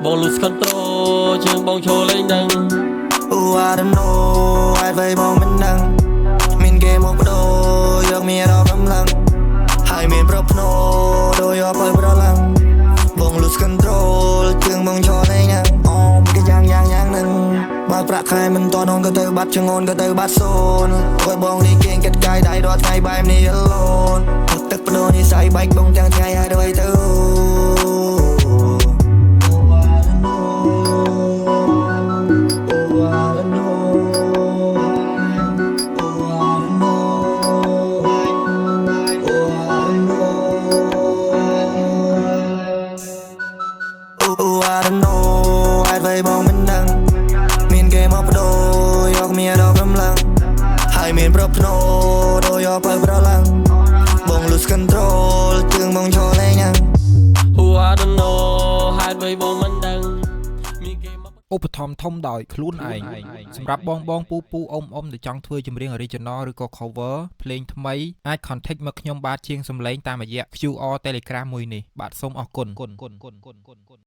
បង lose control ជើងបងឈរលេងដឹង I don't know អាចໄວបងមិនដឹងមានគេមកបដូរយកមានរកកម្លាំងហើយមានប្រភ្នោដូចយកបើប្រឡាំងបង lose control ជើងបងឈរលេងដឹងអូគេយ៉ាងនឹងបើប្រាក់ខែមិនតនក៏ទៅបាត់ចងូនក៏ទៅបាត់សូនឲ្យបងនេះគេកាត់កាយដៃរាល់ថ្ងៃបែបនេះ alone ទឹកបដូរនេះស្អីបែកបងទាំងថ្ងៃហើយទៅ I don't know អាចໄວបងមិនដឹងមានគេមកបដូរយកមានរកកម្លាំងហើយមានប្រភ្នោដូចយកបើប្រឡាំងបង lose control ជើងបងឈរលេងហ្នឹង I don't know ហេតុអ្វីបងមិនដឹងមានគេមក ឧបត្ថម្ភធំដោយខ្លួនឯងសម្រាប់បងពូអ៊ំដែលចង់ធ្វើចម្រៀង original ឬក៏ cover ភ្លេងថ្មីអាច contact មកខ្ញុំបាទជាងសំឡេងតាមរយៈ QR Telegram មួយនេះបាទសូមអរគុណ